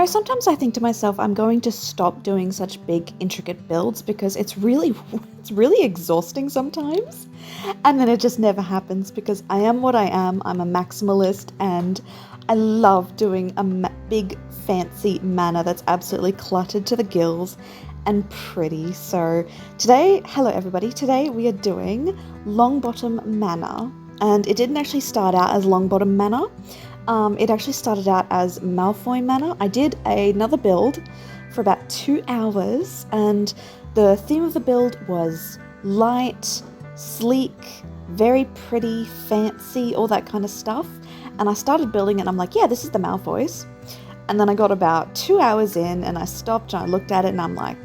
Sometimes I think to myself, I'm going to stop doing such big, intricate builds because it's really, it's really exhausting sometimes. And then it just never happens because I am what I am. I'm a maximalist and I love doing a big, fancy manor that's absolutely cluttered to the gills and pretty. So today, hello everybody, today we are doing Longbottom Manor. And it didn't actually start out as Longbottom Manor. It actually started out as Malfoy Manor. I did another build for about 2 hours, and the theme of the build was light, sleek, very pretty, fancy, all that kind of stuff. And I started building it and I'm like, yeah, this is the Malfoys. And then I got about 2 hours in and I stopped and I looked at it and I'm like,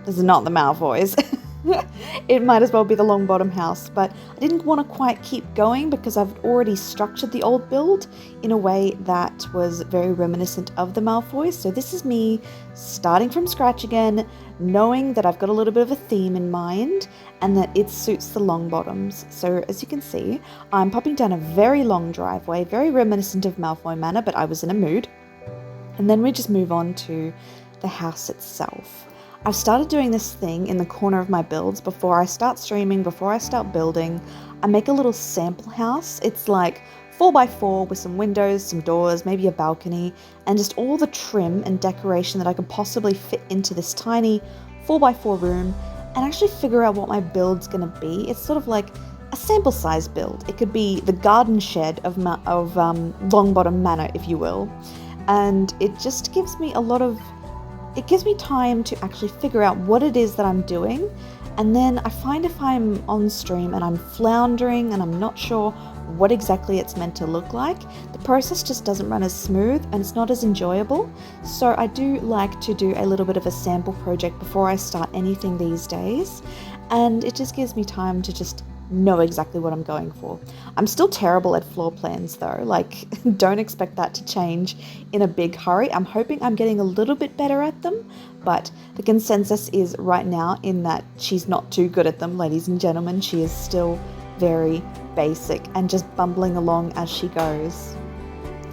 this is not the Malfoys. It might as well be the Longbottom house, but I didn't want to quite keep going because I've already structured the old build in a way that was very reminiscent of the Malfoys. So this is me starting from scratch again, knowing that I've got a little bit of a theme in mind and that it suits the Longbottoms. So as you can see, I'm popping down a very long driveway, very reminiscent of Malfoy Manor, but I was in a mood. And then we just move on to the house itself. I've started doing this thing in the corner of my builds before I start streaming, before I start building. I make a little sample house. It's like 4x4 with some windows, some doors, maybe a balcony, and just all the trim and decoration that I could possibly fit into this tiny 4x4 room and actually figure out what my build's gonna be. It's sort of like a sample size build. It could be the garden shed of Longbottom Manor, if you will. And it just gives me it gives me time to actually figure out what it is that I'm doing. And then I find if I'm on stream and I'm floundering and I'm not sure what exactly it's meant to look like, the process just doesn't run as smooth and it's not as enjoyable. So I do like to do a little bit of a sample project before I start anything these days. And it just gives me time to just know exactly what I'm going for. I'm still terrible at floor plans though, like don't expect that to change in a big hurry. I'm hoping I'm getting a little bit better at them, but the consensus is right now in that she's not too good at them, ladies and gentlemen. She is still very basic and just bumbling along as she goes.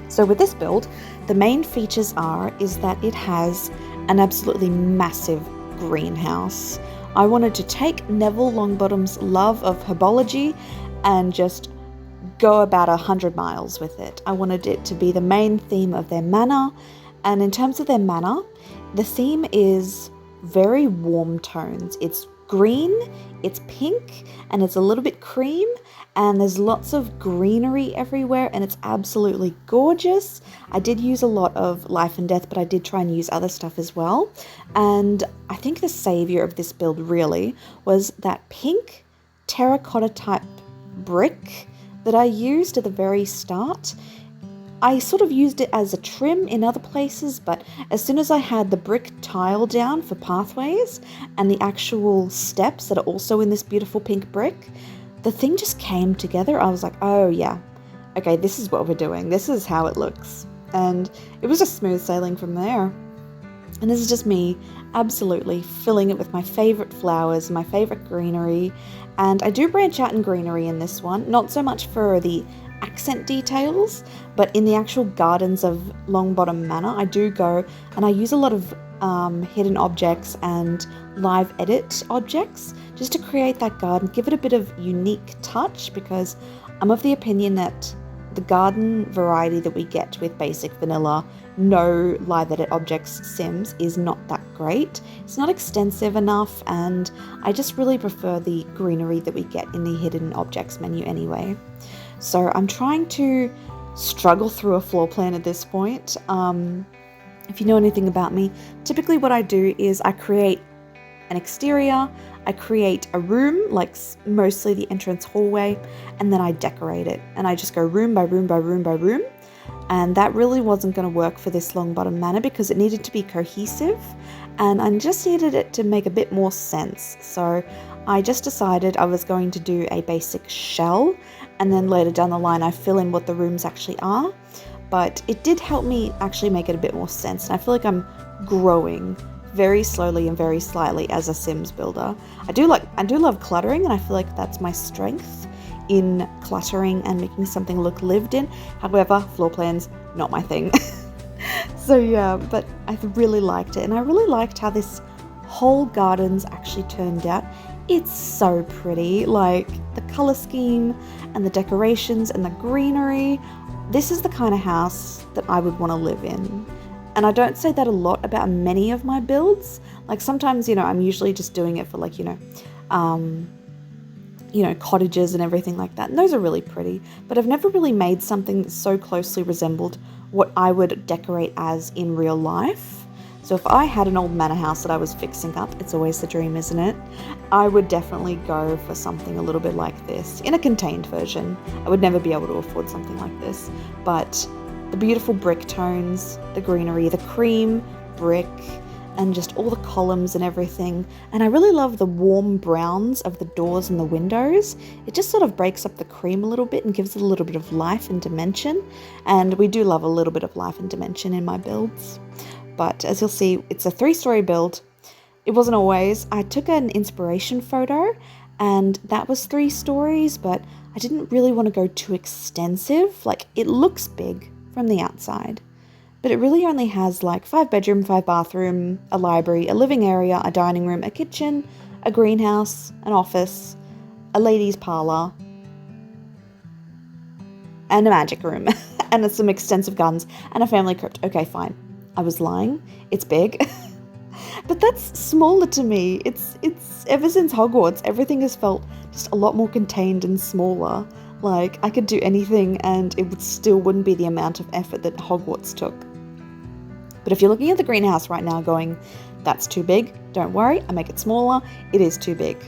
So with this build, the main features is that it has an absolutely massive greenhouse. I wanted to take Neville Longbottom's love of herbology and just go about 100 miles with it. I wanted it to be the main theme of their manor. And in terms of their manor, the theme is very warm tones. It's green, it's pink, and it's a little bit cream, and there's lots of greenery everywhere, and it's absolutely gorgeous. I did use a lot of Life and Death, but I did try and use other stuff as well. And I think the savior of this build really was that pink terracotta type brick that I used at the very start. I sort of used it as a trim in other places, but as soon as I had the brick tile down for pathways and the actual steps that are also in this beautiful pink brick, the thing just came together. I was like, oh yeah, okay, this is what we're doing. This is how it looks. And it was just smooth sailing from there. And this is just me absolutely filling it with my favorite flowers, my favorite greenery. And I do branch out in greenery in this one, not so much for the accent details, but in the actual gardens of Longbottom Manor, I do go and I use a lot of hidden objects and live edit objects just to create that garden, give it a bit of unique touch, because I'm of the opinion that the garden variety that we get with basic vanilla, no live edit objects Sims is not that great. It's not extensive enough, and I just really prefer the greenery that we get in the hidden objects menu anyway. So I'm trying to struggle through a floor plan at this point. If you know anything about me, typically what I do is I create an exterior, I create a room, like mostly the entrance hallway, and then I decorate it. And I just go room by room by room by room. And that really wasn't going to work for this Longbottom Manor because it needed to be cohesive, and I just needed it to make a bit more sense. So I just decided I was going to do a basic shell, and then later down the line I fill in what the rooms actually are. But it did help me actually make it a bit more sense, and I feel like I'm growing very slowly and very slightly as a Sims builder. I do love cluttering, and I feel like that's my strength in cluttering and making something look lived in. However, floor plans, not my thing. So yeah, but I really liked it, and I really liked how this whole garden's actually turned out. It's so pretty, like the color scheme and the decorations and the greenery. This is the kind of house that I would want to live in. And I don't say that a lot about many of my builds. Like sometimes, I'm usually just doing it for like, cottages and everything like that. And those are really pretty, but I've never really made something that so closely resembled what I would decorate as in real life. So if I had an old manor house that I was fixing up, it's always the dream, isn't it? I would definitely go for something a little bit like this, in a contained version. I would never be able to afford something like this, but the beautiful brick tones, the greenery, the cream brick, and just all the columns and everything. And I really love the warm browns of the doors and the windows. It just sort of breaks up the cream a little bit and gives it a little bit of life and dimension. And we do love a little bit of life and dimension in my builds. But as you'll see, it's a 3-story build. It wasn't always. I took an inspiration photo and that was 3 stories, but I didn't really want to go too extensive. Like, it looks big from the outside, but it really only has like 5 bedroom, 5 bathroom, a library, a living area, a dining room, a kitchen, a greenhouse, an office, a ladies' parlor, and a magic room, and some extensive gardens, and a family crypt. Okay, fine. I was lying. It's big. But that's smaller to me. It's ever since Hogwarts, everything has felt just a lot more contained and smaller. Like, I could do anything and it wouldn't be the amount of effort that Hogwarts took. But if you're looking at the greenhouse right now going, that's too big, don't worry, I make it smaller. It is too big.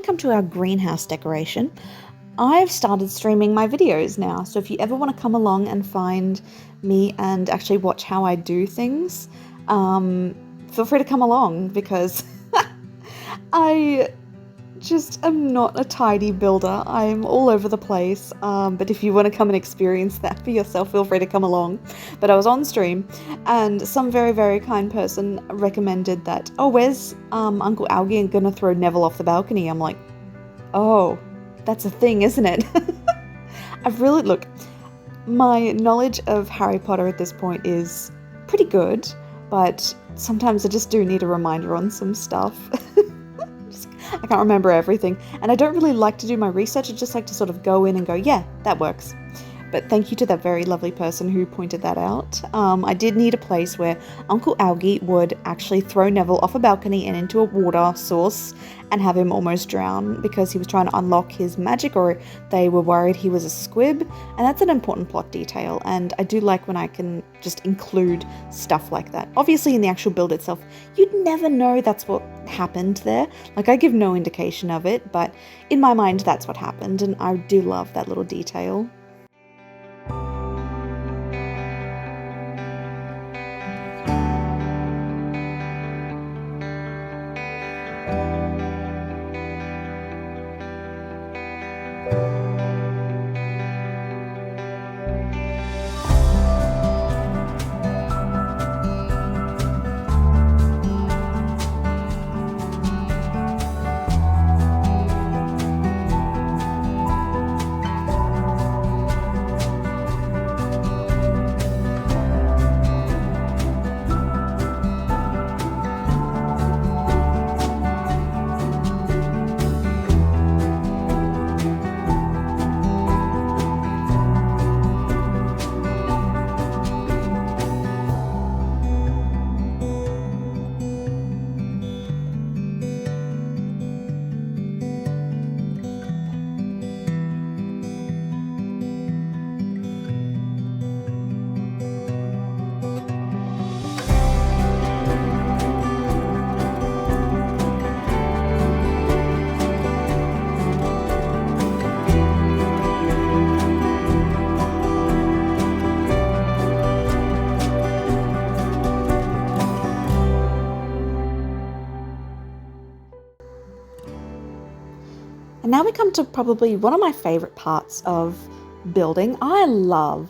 Come to our greenhouse decoration. I've started streaming my videos now, so if you ever want to come along and find me and actually watch how I do things, feel free to come along, because I just am not a tidy builder. I'm all over the place, but if you want to come and experience that for yourself, feel free to come along. But I was on stream and some very, very kind person recommended that, oh, where's Uncle Algie gonna throw Neville off the balcony? I'm like, oh, that's a thing, isn't it? Look, my knowledge of Harry Potter at this point is pretty good, but sometimes I just do need a reminder on some stuff. I can't remember everything, and I don't really like to do my research. I just like to sort of go in and go, yeah, that works. But thank you to that very lovely person who pointed that out. I did need a place where Uncle Algie would actually throw Neville off a balcony and into a water source and have him almost drown because he was trying to unlock his magic, or they were worried he was a squib. And that's an important plot detail, and I do like when I can just include stuff like that. Obviously in the actual build itself, you'd never know that's what happened there. Like, I give no indication of it, but in my mind that's what happened, and I do love that little detail. And now we come to probably one of my favorite parts of building. I love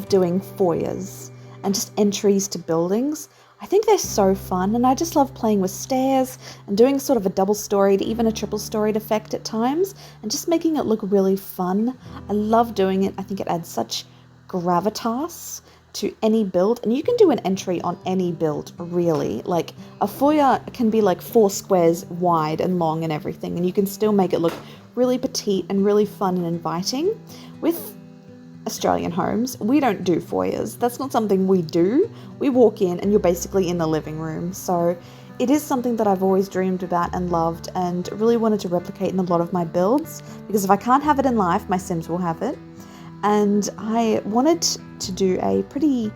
doing foyers and just entries to buildings. I think they're so fun, and I just love playing with stairs and doing sort of a double-storied, even a triple-storied effect at times, and just making it look really fun. I love doing it. I think it adds such gravitas to any build, and you can do an entry on any build, really. Like, a foyer can be like 4 squares wide and long and everything, and you can still make it look really petite and really fun and inviting. With Australian homes, we don't do foyers. That's not something we do. We walk in and you're basically in the living room. So it is something that I've always dreamed about and loved, and really wanted to replicate in a lot of my builds, because if I can't have it in life, my Sims will have it. And I wanted to do a pretty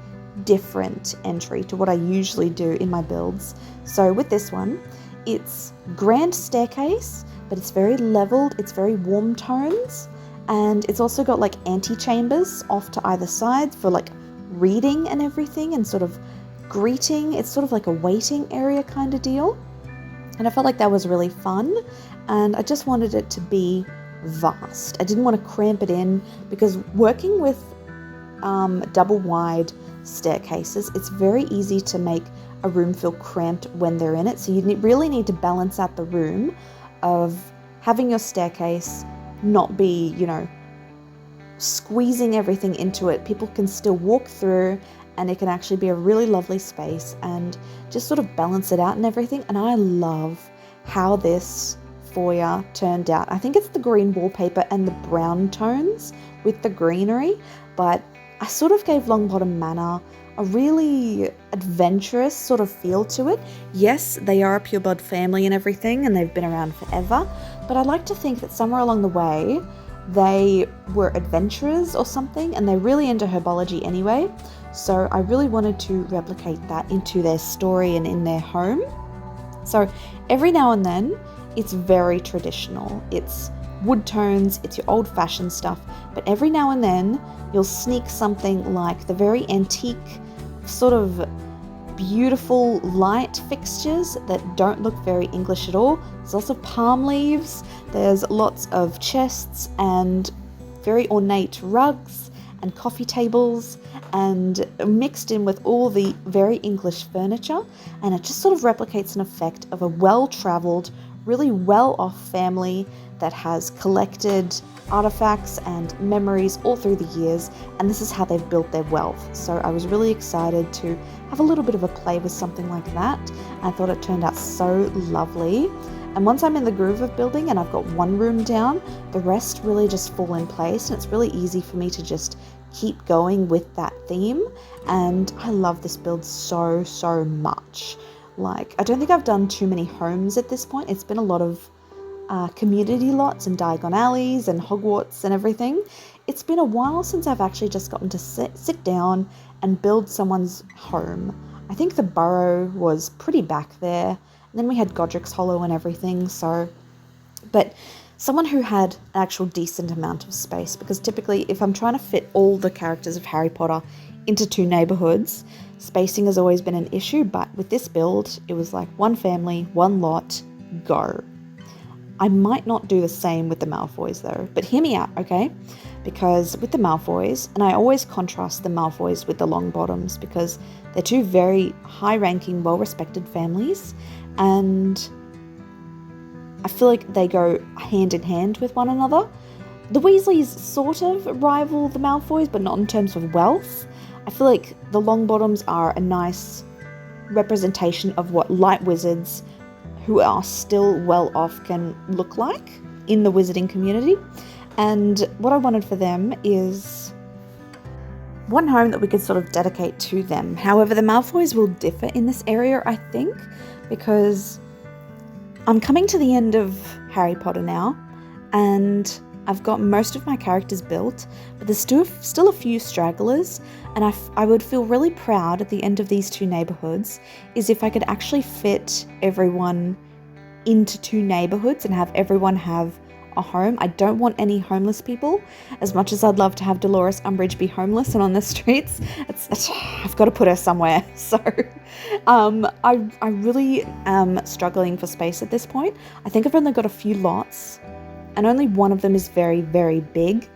different entry to what I usually do in my builds. So with this one, it's grand staircase, but it's very leveled, it's very warm tones, and it's also got like antechambers off to either side for like reading and everything, and sort of greeting. It's sort of like a waiting area kind of deal. And I felt like that was really fun, and I just wanted it to be vast. I didn't want to cramp it in, because working with double wide staircases, it's very easy to make a room feel cramped when they're in it. So you really need to balance out the room of having your staircase not be, squeezing everything into it. People can still walk through, and it can actually be a really lovely space, and just sort of balance it out and everything. And I love how this foyer turned out. I think it's the green wallpaper and the brown tones with the greenery, but I sort of gave Longbottom Manor a really adventurous sort of feel to it. Yes, they are a pureblood family and everything, and they've been around forever, but I like to think that somewhere along the way they were adventurers or something, and they're really into herbology anyway. So I really wanted to replicate that into their story and in their home. So every now and then it's very traditional. It's wood tones, it's your old-fashioned stuff, but every now and then you'll sneak something like the very antique, sort of beautiful light fixtures that don't look very English at all. There's also palm leaves, there's lots of chests and very ornate rugs and coffee tables, and mixed in with all the very English furniture, and it just sort of replicates an effect of a well-traveled, really well-off family that has collected artifacts and memories all through the years, and this is how they've built their wealth. So I was really excited to have a little bit of a play with something like that. I thought it turned out so lovely. And once I'm in the groove of building and I've got one room down, the rest really just fall in place, and it's really easy for me to just keep going with that theme. And I love this build so much. Like, I don't think I've done too many homes at this point. It's been a lot of community lots and Diagon Alleys and Hogwarts and everything. It's been a while since I've actually just gotten to sit down and build someone's home. I think the Burrow was pretty back there, and then we had Godric's Hollow and everything, but someone who had an actual decent amount of space, because typically if I'm trying to fit all the characters of Harry Potter into 2 neighborhoods, spacing has always been an issue, but with this build, it was like 1 family, 1 lot, go. I might not do the same with the Malfoys though, but hear me out, okay? Because with the Malfoys, and I always contrast the Malfoys with the Longbottoms because they're 2 very high-ranking, well-respected families, and I feel like they go hand in hand with one another. The Weasleys sort of rival the Malfoys, but not in terms of wealth. I feel like the Longbottoms are a nice representation of what light wizards who are still well off can look like in the wizarding community. And what I wanted for them is one home that we could sort of dedicate to them. However, the Malfoys will differ in this area, I think, because I'm coming to the end of Harry Potter now, and I've got most of my characters built, but there's still a few stragglers, and I would feel really proud at the end of these 2 neighborhoods is if I could actually fit everyone into 2 neighborhoods and have everyone have a home. I don't want any homeless people. As much as I'd love to have Dolores Umbridge be homeless and on the streets, I've got to put her somewhere. So I really am struggling for space at this point. I think I've only got a few lots, and only one of them is very, very big,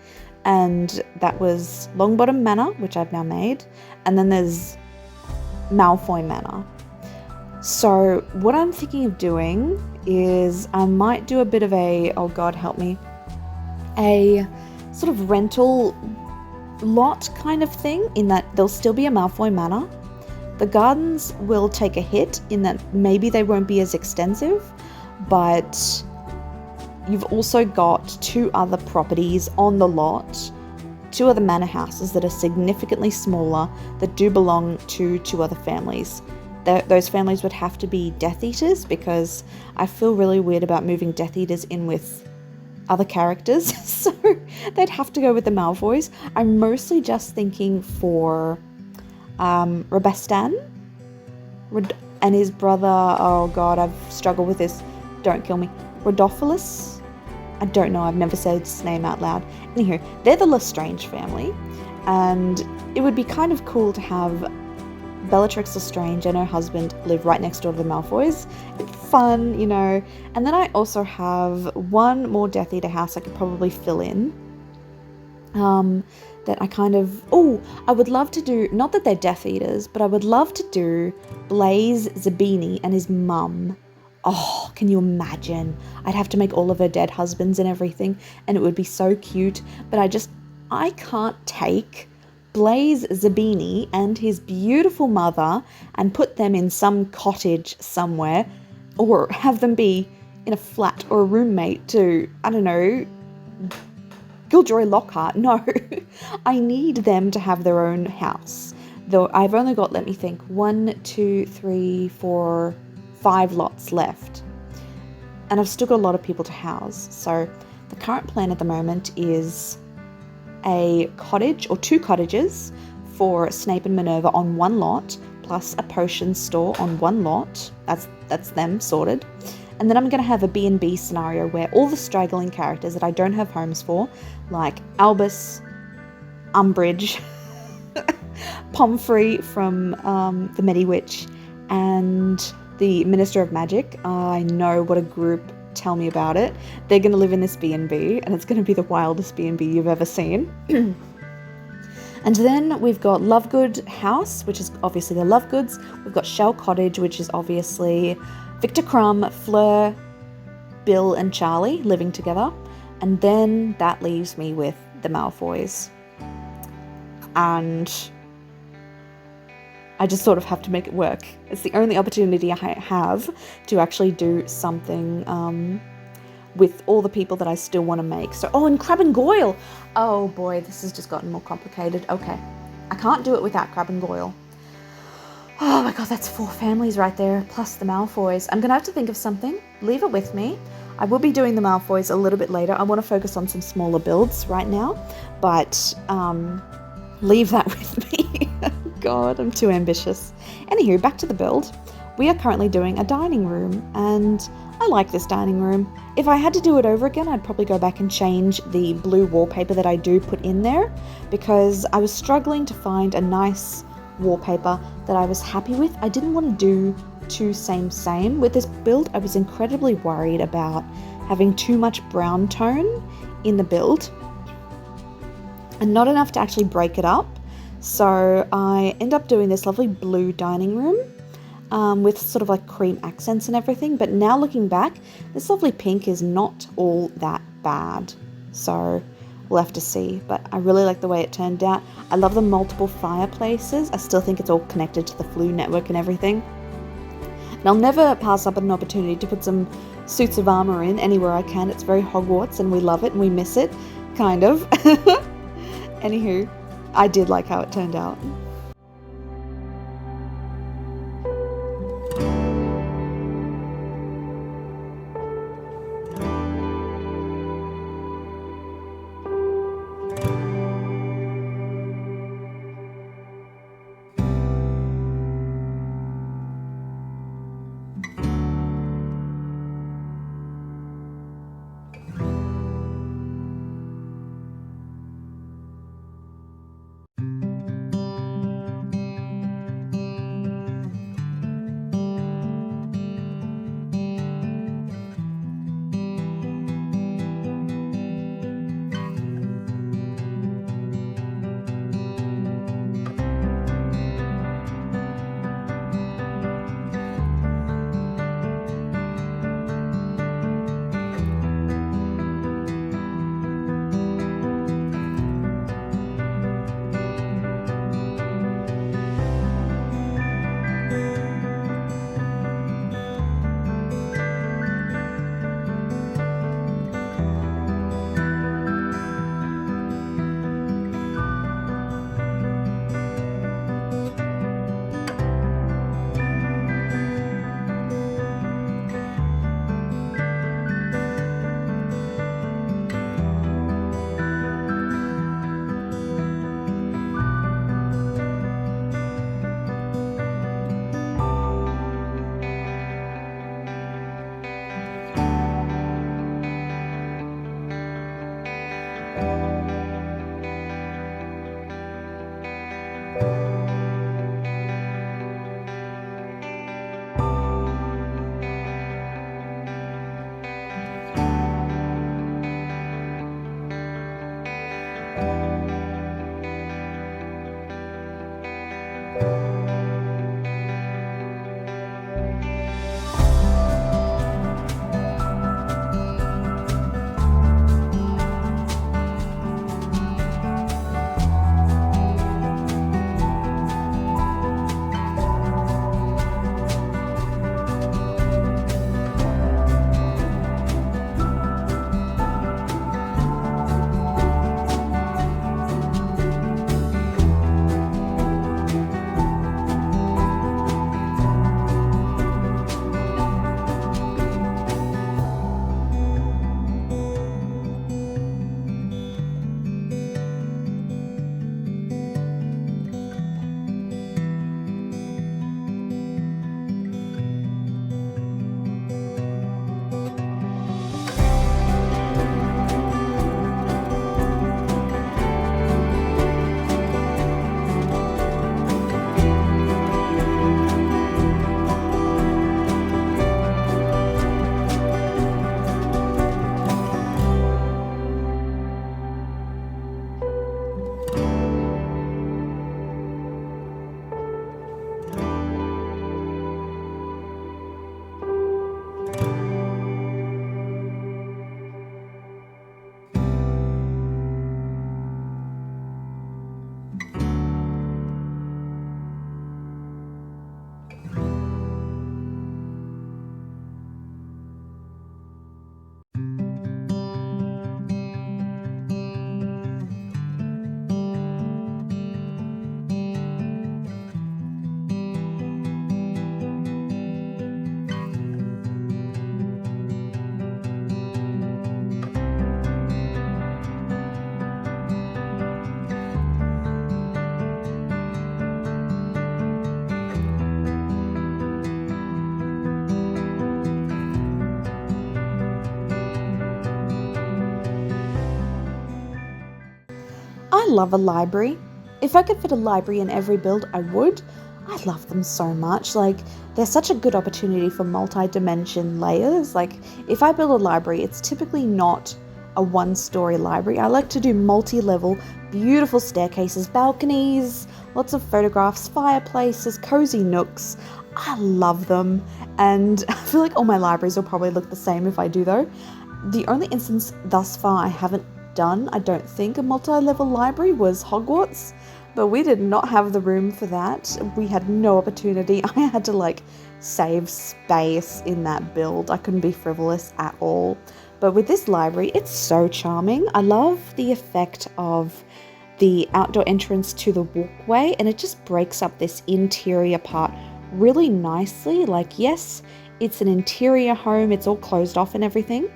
and that was Longbottom Manor, which I've now made, and then there's Malfoy Manor. So what I'm thinking of doing is I might do a bit of a, oh God, help me, a sort of rental lot kind of thing, in that there'll still be a Malfoy Manor. The gardens will take a hit in that maybe they won't be as extensive, but you've also got 2 other properties on the lot, 2 other manor houses that are significantly smaller that do belong to 2 other families. Those families would have to be Death Eaters, because I feel really weird about moving Death Eaters in with other characters, so they'd have to go with the Malfoys. I'm mostly just thinking for Rabastan and his brother, oh God, I've struggled with this, don't kill me, Rodolphus? I don't know, I've never said his name out loud. Anywho, they're the Lestrange family, and it would be kind of cool to have Bellatrix Lestrange and her husband live right next door to the Malfoys. It's fun, you know. And then I also have 1 more Death Eater house I could probably fill in. That I kind of, I would love to do, not that they're Death Eaters, but I would love to do Blaise Zabini and his mum. Oh, can you imagine? I'd have to make all of her dead husbands and everything, and it would be so cute. But I can't take Blaise Zabini and his beautiful mother and put them in some cottage somewhere, or have them be in a flat or a roommate to, I don't know, Gilderoy Lockhart. No, I need them to have their own house. Though I've only got, let me think, 1, 2, 3, 4, 5 lots left. And I've still got a lot of people to house. So the current plan at the moment is a cottage or 2 cottages for Snape and Minerva on 1 lot, plus a potion store on 1 lot. That's them sorted. And then I'm going to have a B&B scenario where all the straggling characters that I don't have homes for, like Albus, Umbridge, Pomfrey from the Mediwitch, and the Minister of Magic. I know, what a group. Tell me about it. They're going to live in this B&B, and it's going to be the wildest B&B you've ever seen. And then we've got Lovegood House, which is obviously the Lovegoods. We've got Shell Cottage, which is obviously Victor Crumb, Fleur, Bill and Charlie living together. And then that leaves me with the Malfoys. And I just sort of have to make it work. It's the only opportunity I have to actually do something with all the people that I still want to make. So, oh, and Crabbe and Goyle. Oh boy, this has just gotten more complicated. Okay, I can't do it without Crabbe and Goyle. Oh my god, that's 4 families right there, plus the Malfoys. I'm going to have to think of something. Leave it with me. I will be doing the Malfoys a little bit later. I want to focus on some smaller builds right now, but leave that with me. God, I'm too ambitious. Anywho, back to the build. We are currently doing a dining room, and I like this dining room. If I had to do it over again, I'd probably go back and change the blue wallpaper that I do put in there, because I was struggling to find a nice wallpaper that I was happy with. I didn't want to do too same. With this build, I was incredibly worried about having too much brown tone in the build and not enough to actually break it up. So I end up doing this lovely blue dining room with sort of like cream accents and everything. But now looking back, this lovely pink is not all that bad. So we'll have to see. But I really like the way it turned out. I love the multiple fireplaces. I still think it's all connected to the Floo network and everything. And I'll never pass up an opportunity to put some suits of armor in anywhere I can. It's very Hogwarts and we love it and we miss it, kind of. Anywho, I did like how it turned out. love a library. If I could fit a library in every build, I would. I love them so much. Like, they're such a good opportunity for multi-dimension layers. Like, if I build a library, it's typically not a one-story library. I like to do multi-level, beautiful staircases, balconies, lots of photographs, fireplaces, cozy nooks. I love them, and I feel like all my libraries will probably look the same if I do though. The only instance thus far I haven't done, I don't think, a multi-level library was Hogwarts, but we did not have the room for that. We had no opportunity. I had to like save space in that build. I couldn't be frivolous at all. But with this library, it's so charming. I love the effect of the outdoor entrance to the walkway, and it just breaks up this interior part really nicely. Like, yes, it's an interior home, it's all closed off and everything,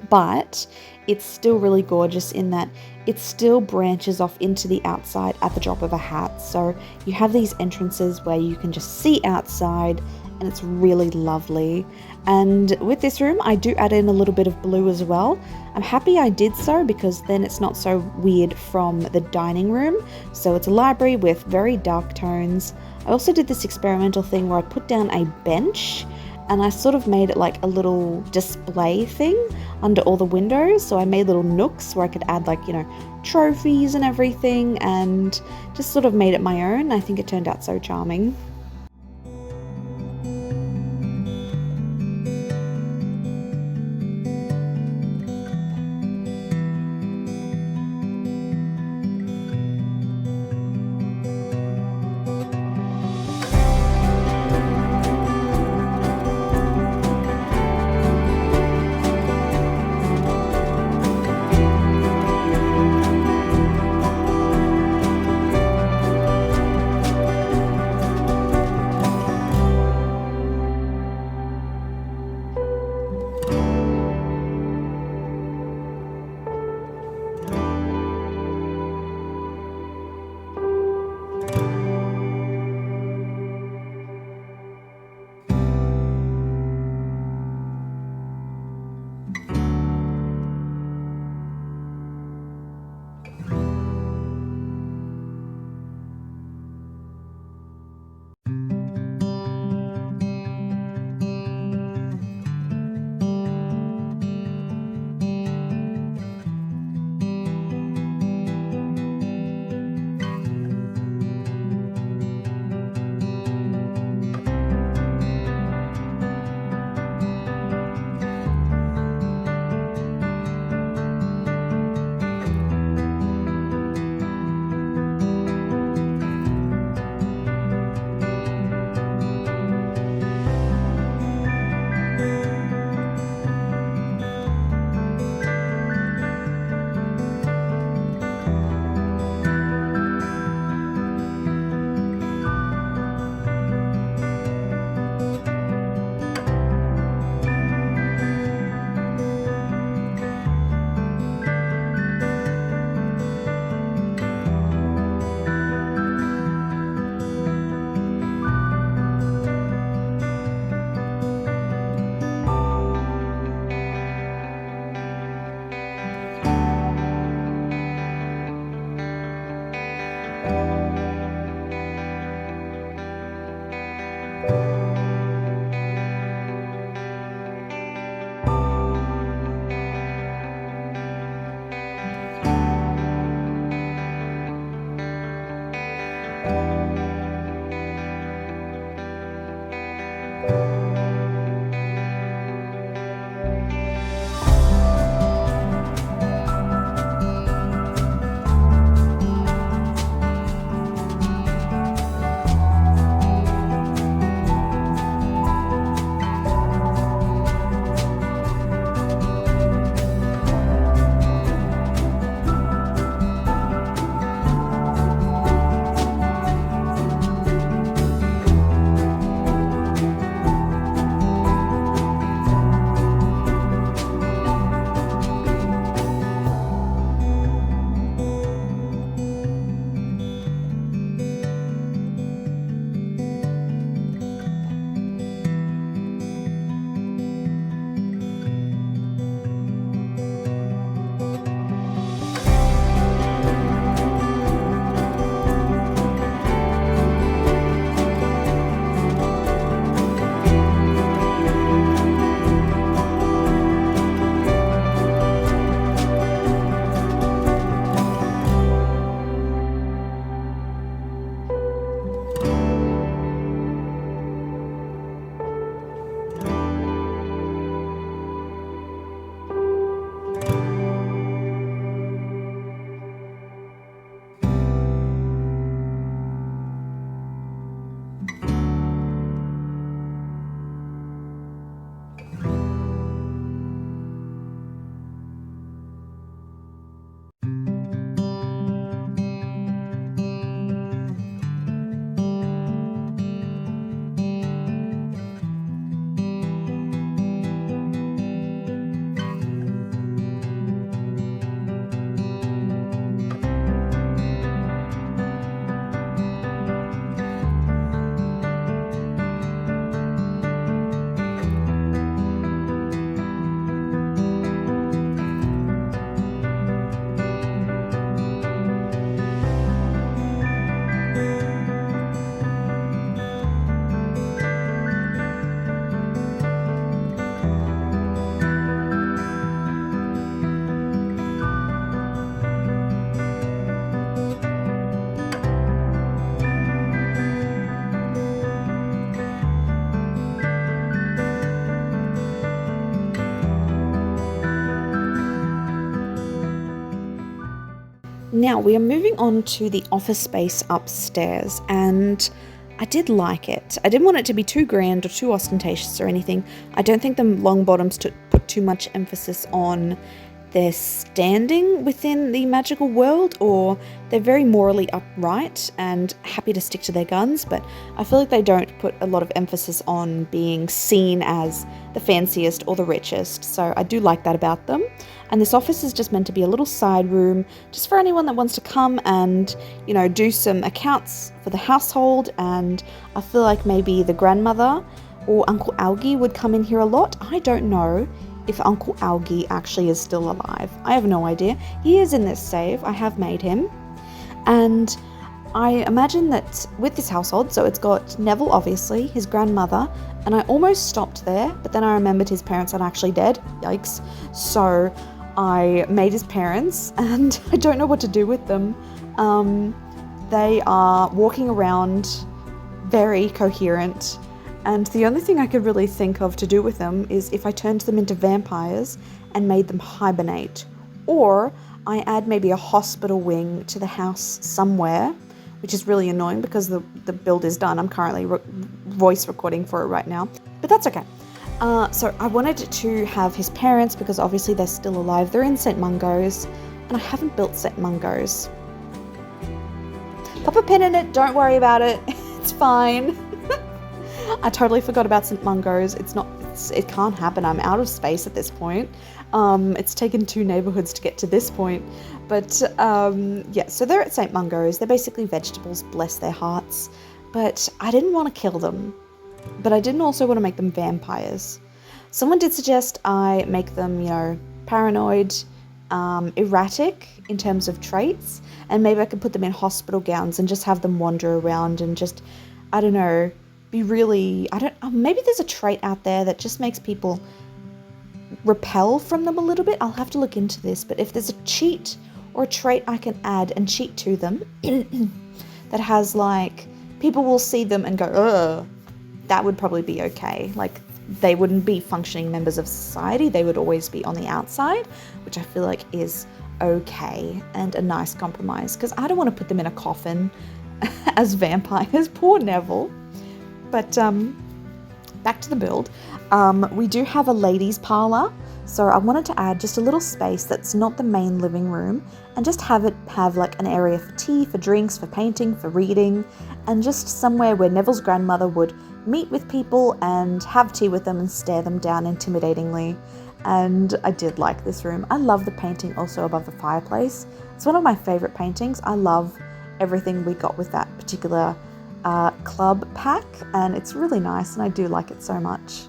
but it's still really gorgeous in that it still branches off into the outside at the drop of a hat. So you have these entrances where you can just see outside, and it's really lovely. And with this room, I do add in a little bit of blue as well. I'm happy I did so because then it's not so weird from the dining room. So it's a library with very dark tones. I also did this experimental thing where I put down a bench and I sort of made it like a little display thing under all the windows. So I made little nooks where I could add like, trophies and everything, and just sort of made it my own. I think it turned out so charming. Now we are moving on to the office space upstairs, and I did like it. I didn't want it to be too grand or too ostentatious or anything. I don't think the Longbottoms put too much emphasis on their standing within the magical world, or they're very morally upright and happy to stick to their guns, but I feel like they don't put a lot of emphasis on being seen as the fanciest or the richest, so I do like that about them. And this office is just meant to be a little side room, just for anyone that wants to come and, do some accounts for the household, and I feel like maybe the grandmother or Uncle Algie would come in here a lot. I don't know if Uncle Algie actually is still alive. I have no idea. He is in this save. I have made him. And I imagine that with this household, so it's got Neville, obviously, his grandmother, and I almost stopped there, but then I remembered his parents are actually dead. Yikes. So I made his parents, and I don't know what to do with them. They are walking around very coherent, and the only thing I could really think of to do with them is if I turned them into vampires and made them hibernate. Or I add maybe a hospital wing to the house somewhere, which is really annoying because the build is done. I'm currently voice recording for it right now, but that's okay. So I wanted to have his parents because obviously they're still alive. They're in St. Mungo's, and I haven't built St. Mungo's. Pop a pin in it, don't worry about it. It's fine. I totally forgot about St. Mungo's. It can't happen. I'm out of space at this point. It's taken 2 neighborhoods to get to this point. But yeah, so they're at St. Mungo's. They're basically vegetables, bless their hearts. But I didn't want to kill them. But I didn't also want to make them vampires. Someone did suggest I make them, paranoid, erratic in terms of traits. And maybe I could put them in hospital gowns and just have them wander around and just, I don't know, be really, maybe there's a trait out there that just makes people repel from them a little bit. I'll have to look into this, but if there's a cheat or a trait I can add and cheat to them that has people will see them and go, ugh, that would probably be okay. They wouldn't be functioning members of society. They would always be on the outside, which I feel like is okay and a nice compromise, because I don't want to put them in a coffin as vampires. Poor Neville. But back to the build. We do have a ladies' parlor, so I wanted to add just a little space that's not the main living room, and just have an area for tea, for drinks, for painting, for reading, and just somewhere where Neville's grandmother would meet with people and have tea with them and stare them down intimidatingly. And I did like this room. I love the painting also above the fireplace. It's one of my favorite paintings. I love everything we got with that particular club pack, and it's really nice, and I do like it so much.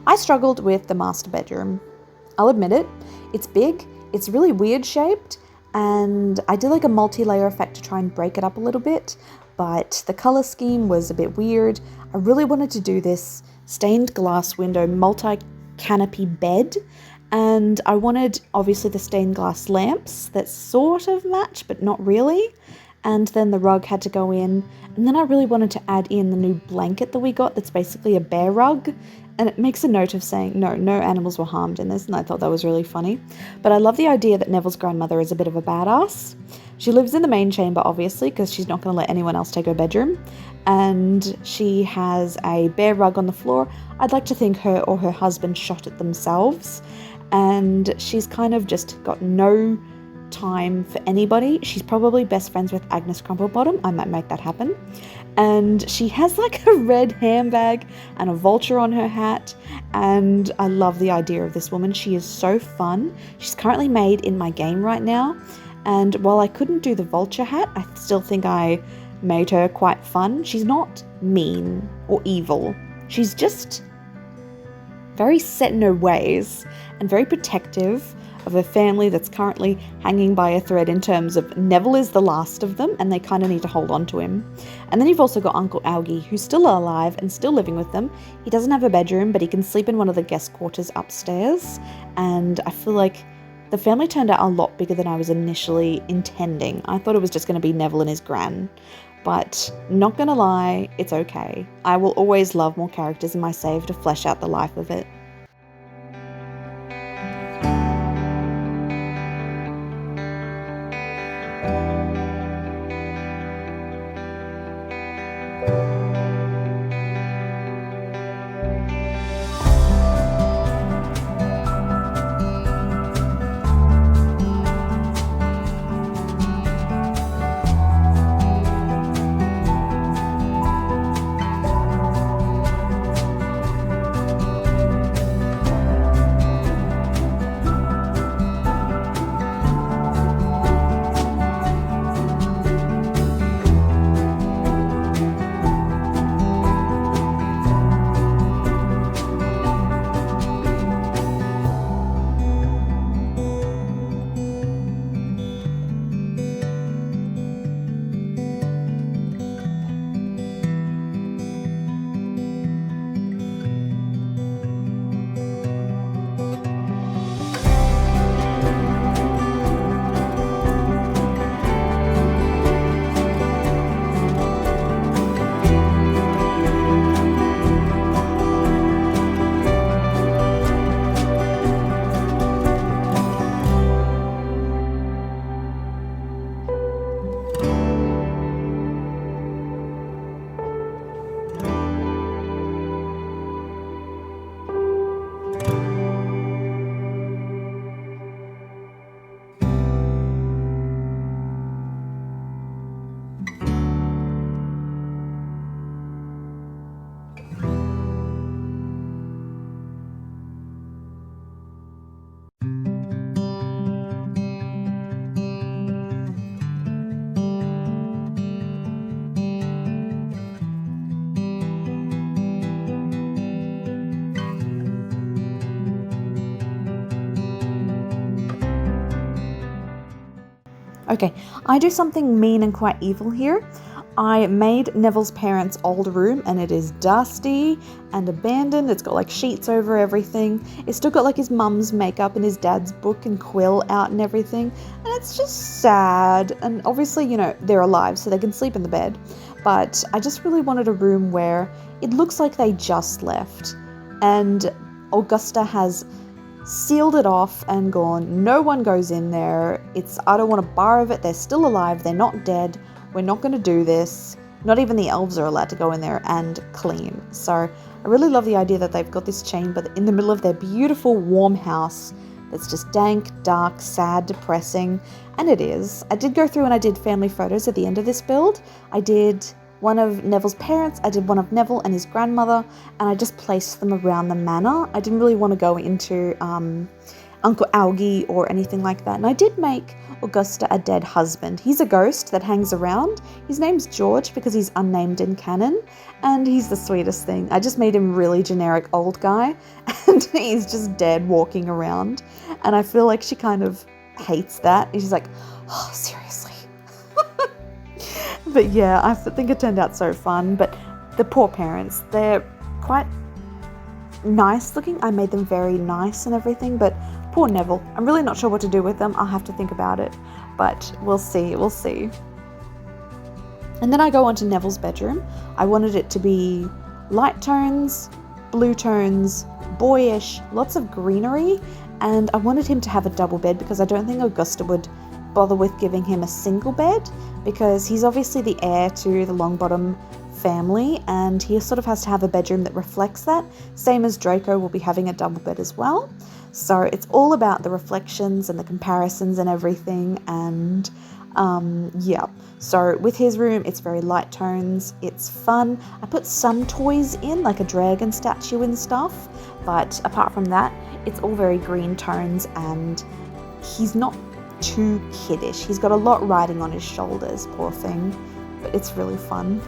I struggled with the master bedroom. I'll admit it. It's big, it's really weird shaped, and I did like a multi-layer effect to try and break it up a little bit, but the color scheme was a bit weird. I really wanted to do this stained glass window multi-canopy bed, and I wanted obviously the stained glass lamps that sort of match but not really, and then the rug had to go in, and then I really wanted to add in the new blanket that we got that's basically a bear rug, and it makes a note of saying no animals were harmed in this, and I thought that was really funny. But I love the idea that Neville's grandmother is a bit of a badass. She lives in the main chamber, obviously, because she's not going to let anyone else take her bedroom, and she has a bear rug on the floor. I'd like to think her or her husband shot it themselves, and she's kind of just got no time for anybody. She's probably best friends with Agnes Crumplebottom. I might make that happen. And she has like a red handbag and a vulture on her hat, and I love the idea of this woman. She is so fun. She's currently made in my game right now, and while I couldn't do the vulture hat, I still think I made her quite fun. She's not mean or evil. She's just very set in her ways and very protective of a family that's currently hanging by a thread in terms of Neville is the last of them and they kind of need to hold on to him. And then you've also got Uncle Algie, who's still alive and still living with them. He doesn't have a bedroom, but he can sleep in one of the guest quarters upstairs. And I feel like the family turned out a lot bigger than I was initially intending. I thought it was just going to be Neville and his gran. But not gonna lie, it's okay. I will always love more characters in my save to flesh out the life of it. Okay, I do something mean and quite evil here. I made Neville's parents' old room and it is dusty and abandoned. It's got like sheets over everything. It's still got like his mum's makeup and his dad's book and quill out and everything. And it's just sad. And obviously, you know, they're alive so they can sleep in the bed. But I just really wanted a room where it looks like they just left. And Augusta has sealed it off and gone, no one goes in there. I don't want a bar of it. They're still alive. They're not dead. We're not going to do this. Not even the elves are allowed to go in there and clean. So I really love the idea that they've got this chamber in the middle of their beautiful warm house that's just dank, dark, sad, depressing. And it is. I did go through and I did family photos at the end of this build. I did one of Neville's parents, I did one of Neville and his grandmother, and I just placed them around the manor. I didn't really want to go into Uncle Algie or anything like that. And I did make Augusta a dead husband. He's a ghost that hangs around. His name's George because he's unnamed in canon, and he's the sweetest thing. I just made him really generic old guy, and he's just dead walking around. And I feel like she kind of hates that. He's like, oh, seriously. But yeah, I think it turned out so fun. But the poor parents, they're quite nice looking. I made them very nice and everything, but poor Neville. I'm really not sure what to do with them. I'll have to think about it, but we'll see. And then I go on to Neville's bedroom. I wanted it to be light tones, blue tones, boyish, lots of greenery, and I wanted him to have a double bed because I don't think Augusta would bother with giving him a single bed because he's obviously the heir to the Longbottom family and he sort of has to have a bedroom that reflects that, same as Draco will be having a double bed as well. So it's all about the reflections and the comparisons and everything, and yeah. So with his room, it's very light tones, it's fun. I put some toys in, like a dragon statue and stuff, but apart from that, it's all very green tones and he's not too kiddish. He's got a lot riding on his shoulders, poor thing, but it's really fun.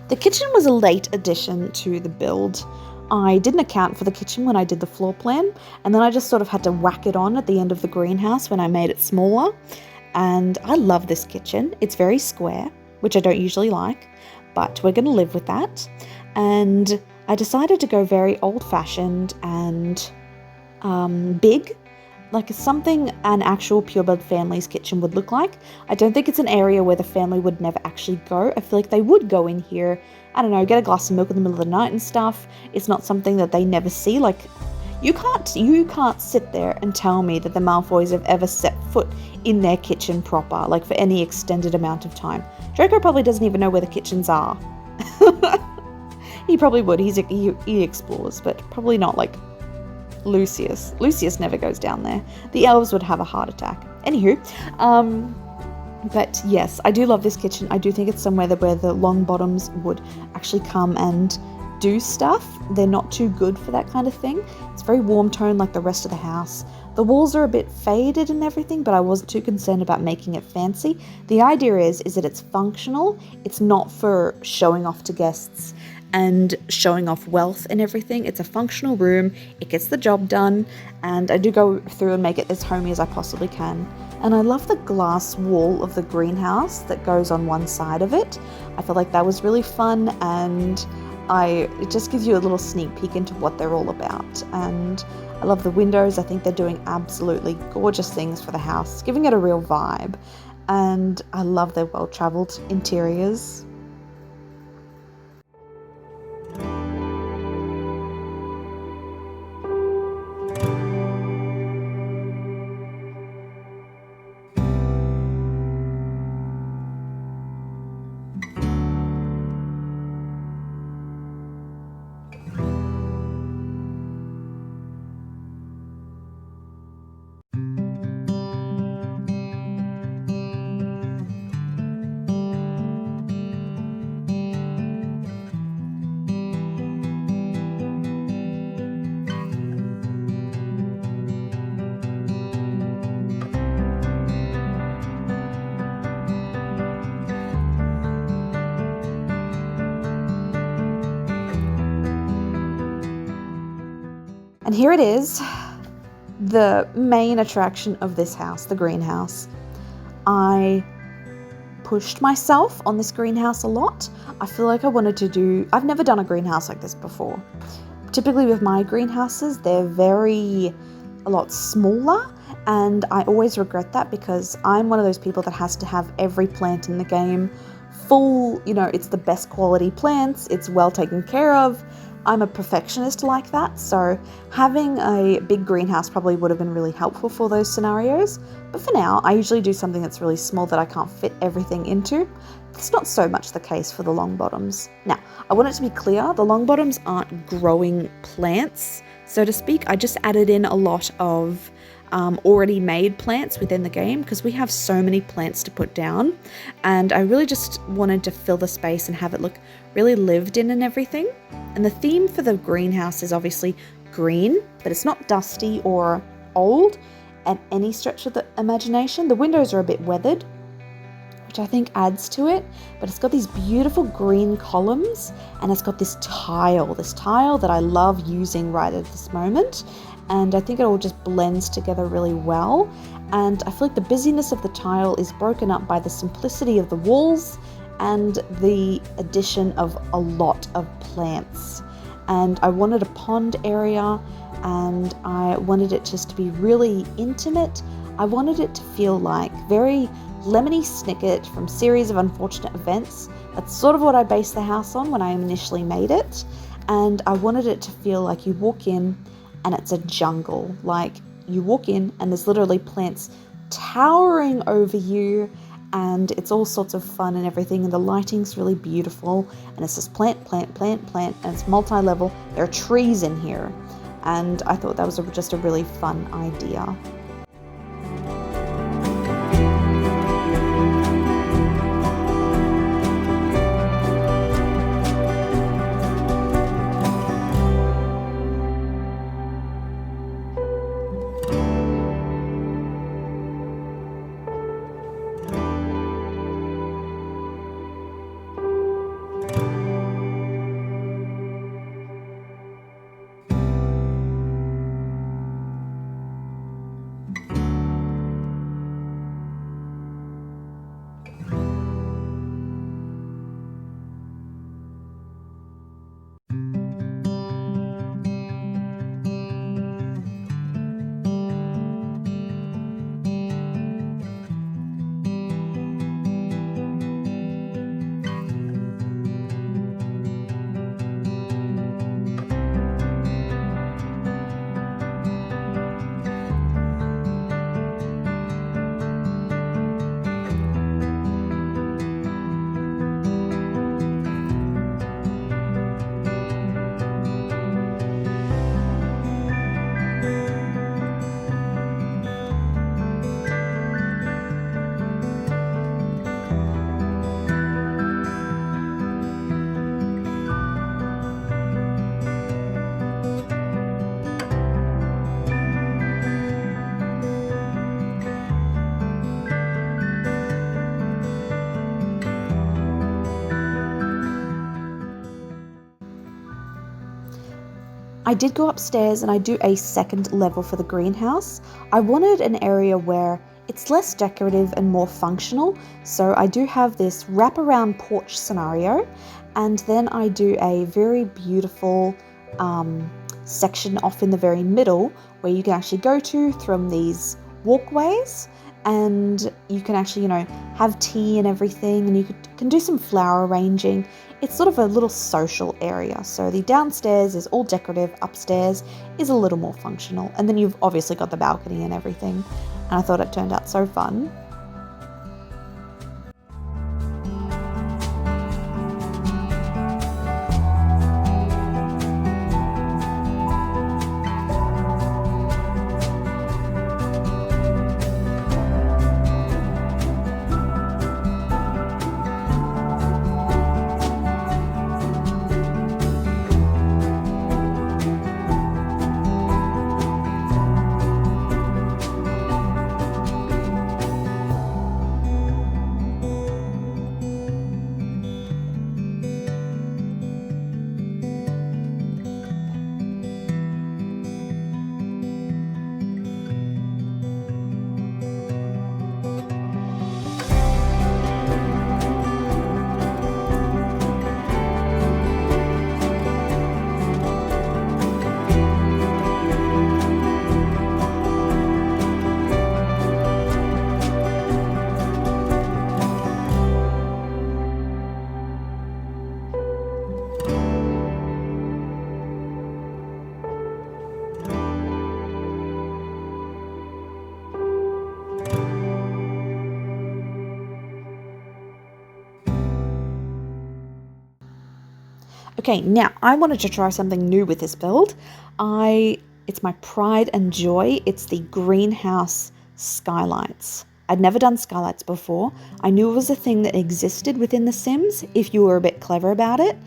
The kitchen was a late addition to the build. I didn't account for the kitchen when I did the floor plan, and then I just sort of had to whack it on at the end of the greenhouse when I made it smaller. And I love this kitchen. It's very square, which I don't usually like, but we're going to live with that. And I decided to go very old-fashioned and big, like something an actual pureblood family's kitchen would look like. I don't think it's an area where the family would never actually go. I feel like they would go in here, I don't know, get a glass of milk in the middle of the night and stuff. It's not something that they never see. Like, you can't sit there and tell me that the Malfoys have ever set foot in their kitchen proper, like for any extended amount of time. Draco probably doesn't even know where the kitchens are. He probably would. He explores, but probably not like Lucius. Lucius never goes down there. The elves would have a heart attack. Anywho, but yes, I do love this kitchen. I do think it's somewhere where the Longbottoms would actually come and do stuff. They're not too good for that kind of thing. It's very warm tone like the rest of the house. The walls are a bit faded and everything, but I wasn't too concerned about making it fancy. The idea is that it's functional. It's not for showing off to guests and showing off wealth and everything. It's a functional room, it gets the job done, and I do go through and make it as homey as I possibly can. And I love the glass wall of the greenhouse that goes on one side of it. I feel like that was really fun, and it just gives you a little sneak peek into what they're all about. And I love the windows. I think they're doing absolutely gorgeous things for the house, giving it a real vibe. And I love their well-traveled interiors. And here it is, the main attraction of this house, the greenhouse. I pushed myself on this greenhouse a lot. I feel like I've never done a greenhouse like this before. Typically with my greenhouses, they're a lot smaller, and I always regret that because I'm one of those people that has to have every plant in the game full, it's the best quality plants, it's well taken care of. I'm a perfectionist like that, so having a big greenhouse probably would have been really helpful for those scenarios. But for now, I usually do something that's really small that I can't fit everything into. It's not so much the case for the Longbottoms. Now, I want it to be clear, the Longbottoms aren't growing plants, so to speak. I just added in a lot of already made plants within the game because we have so many plants to put down, and I really just wanted to fill the space and have it look really lived in and everything. And the theme for the greenhouse is obviously green, but it's not dusty or old at any stretch of the imagination. The windows are a bit weathered, which I think adds to it, but it's got these beautiful green columns, and it's got this tile that I love using right at this moment, and I think it all just blends together really well. And I feel like the busyness of the tile is broken up by the simplicity of the walls and the addition of a lot of plants. And I wanted a pond area, and I wanted it just to be really intimate. I wanted it to feel like very Lemony Snicket from Series of Unfortunate Events. That's sort of what I based the house on when I initially made it. And I wanted it to feel like you walk in and it's a jungle. Like you walk in and there's literally plants towering over you, and it's all sorts of fun and everything, and the lighting's really beautiful, and it's just plant, and it's multi-level. There are trees in here, and I thought that was just a really fun idea. I did go upstairs and I do a second level for the greenhouse. I wanted an area where it's less decorative and more functional, so I do have this wraparound porch scenario, and then I do a very beautiful section off in the very middle where you can actually go to from these walkways, and you can actually, have tea and everything, and you can do some flower arranging. It's sort of a little social area. So the downstairs is all decorative, upstairs is a little more functional. And then you've obviously got the balcony and everything. And I thought it turned out so fun. Okay, now I wanted to try something new with this build. It's my pride and joy. It's the greenhouse skylights. I'd never done skylights before. I knew it was a thing that existed within The Sims if you were a bit clever about it.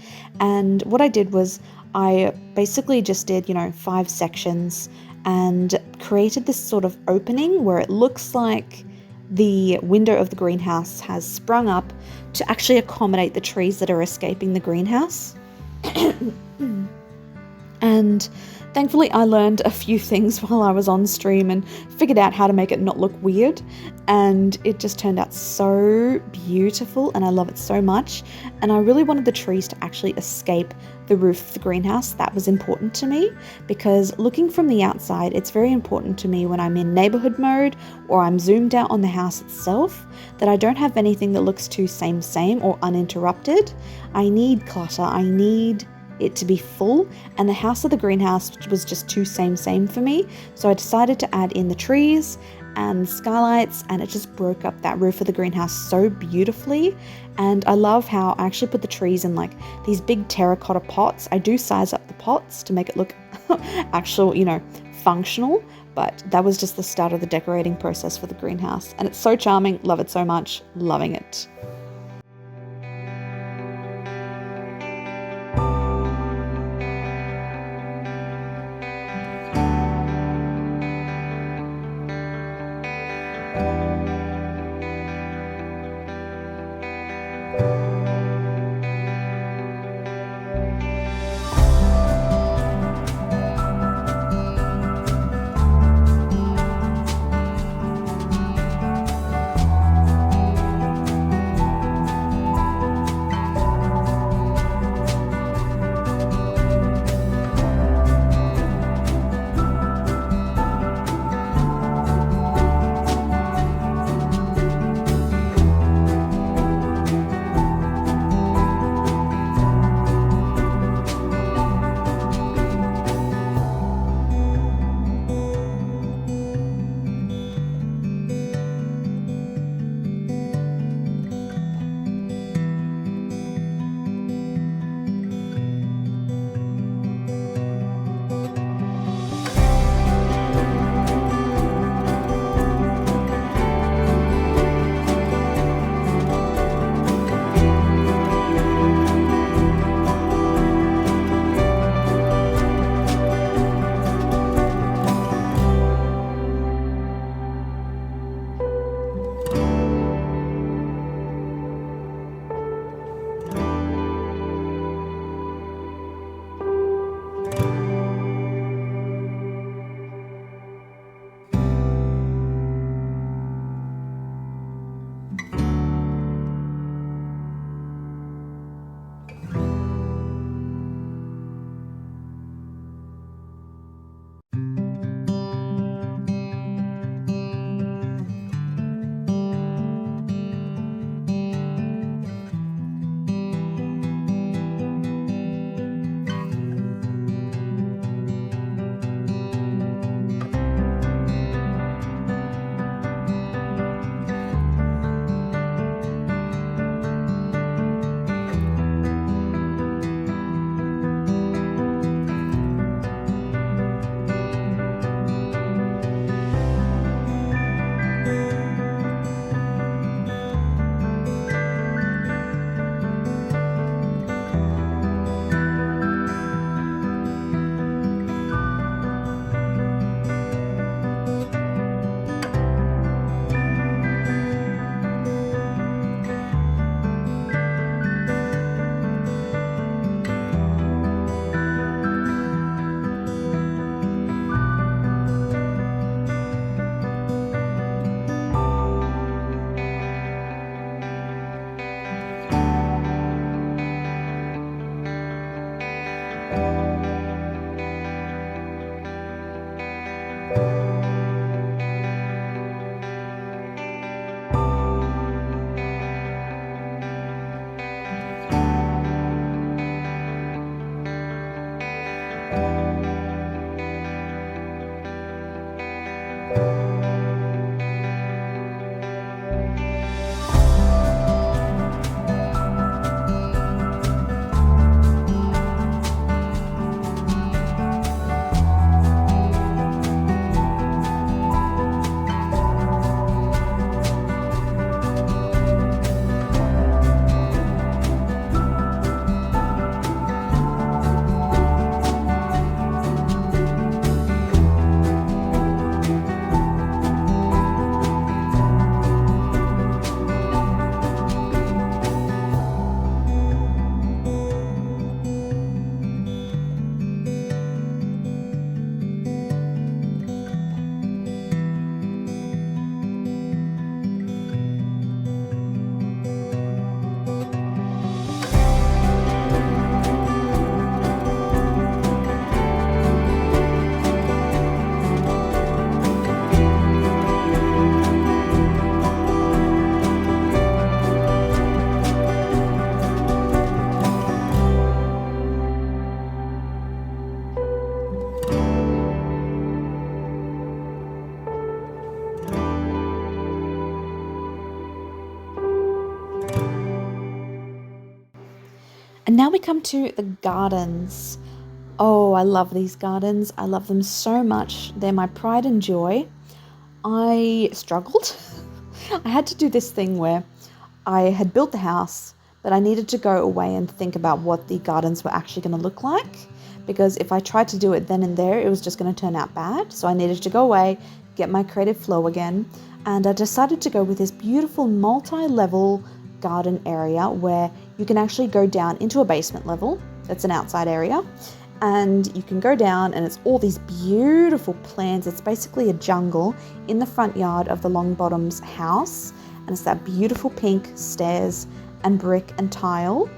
And what I did was I basically just did, 5 sections and created this sort of opening where it looks like the window of the greenhouse has sprung up to actually accommodate the trees that are escaping the greenhouse. And thankfully I learned a few things while I was on stream and figured out how to make it not look weird, and it just turned out so beautiful and I love it so much. And I really wanted the trees to actually escape the roof of the greenhouse. That was important to me because looking from the outside, it's very important to me when I'm in neighborhood mode or I'm zoomed out on the house itself that I don't have anything that looks too same or uninterrupted. I need clutter, I need it to be full, and the house of the greenhouse was just too same for me. So I decided to add in the trees and skylights, and it just broke up that roof of the greenhouse so beautifully. And I love how I actually put the trees in like these big terracotta pots. I do size up the pots to make it look actual, functional, but that was just the start of the decorating process for the greenhouse. And it's so charming, love it so much, loving it. And now we come to the gardens. Oh, I love these gardens. I love them so much. They're my pride and joy. I struggled. I had to do this thing where I had built the house, but I needed to go away and think about what the gardens were actually going to look like. Because if I tried to do it then and there, it was just going to turn out bad. So I needed to go away, get my creative flow again. And I decided to go with this beautiful multi-level garden area where you can actually go down into a basement level. That's an outside area. And you can go down and it's all these beautiful plants. It's basically a jungle in the front yard of the Longbottom's house. And it's that beautiful pink stairs and brick and tile.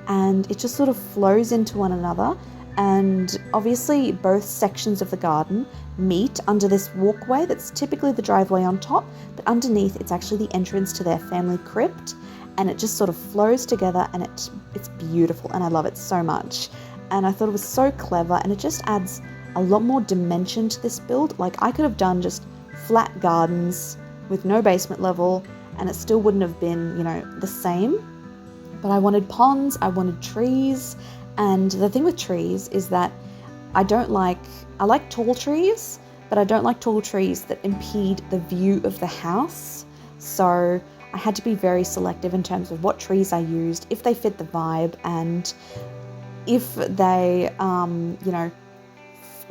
And it just sort of flows into one another. And obviously both sections of the garden meet under this walkway that's typically the driveway on top, but underneath it's actually the entrance to their family crypt. And it just sort of flows together and it's beautiful and I love it so much. And I thought it was so clever and it just adds a lot more dimension to this build. Like I could have done just flat gardens with no basement level and it still wouldn't have been, the same. But I wanted ponds, I wanted trees. And the thing with trees is that I like tall trees, but I don't like tall trees that impede the view of the house. So I had to be very selective in terms of what trees I used, if they fit the vibe, and if they,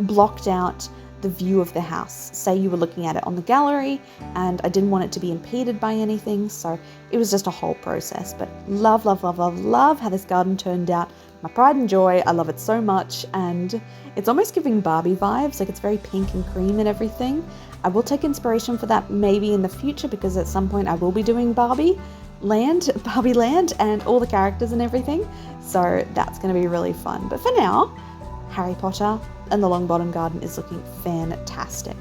blocked out the view of the house. Say you were looking at it on the gallery and I didn't want it to be impeded by anything. So it was just a whole process. But love, love, love, love, love how this garden turned out. My pride and joy. I love it so much. And it's almost giving Barbie vibes. Like it's very pink and cream and everything. I will take inspiration for that maybe in the future because at some point I will be doing Barbie Land and all the characters and everything. So that's going to be really fun. But for now, Harry Potter and the Longbottom Garden is looking fantastic.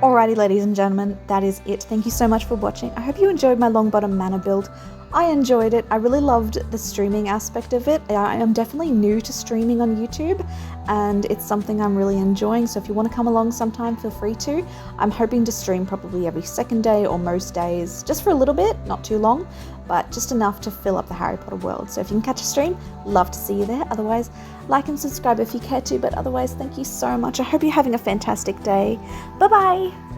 Alrighty, ladies and gentlemen, that is it. Thank you so much for watching. I hope you enjoyed my Longbottom Manor build. I enjoyed it. I really loved the streaming aspect of it. I am definitely new to streaming on YouTube, and it's something I'm really enjoying. So if you want to come along sometime, feel free to. I'm hoping to stream probably every second day or most days, just for a little bit, not too long, but just enough to fill up the Harry Potter world. So if you can catch a stream, love to see you there. Otherwise, like and subscribe if you care to, but otherwise, thank you so much. I hope you're having a fantastic day. Bye-bye.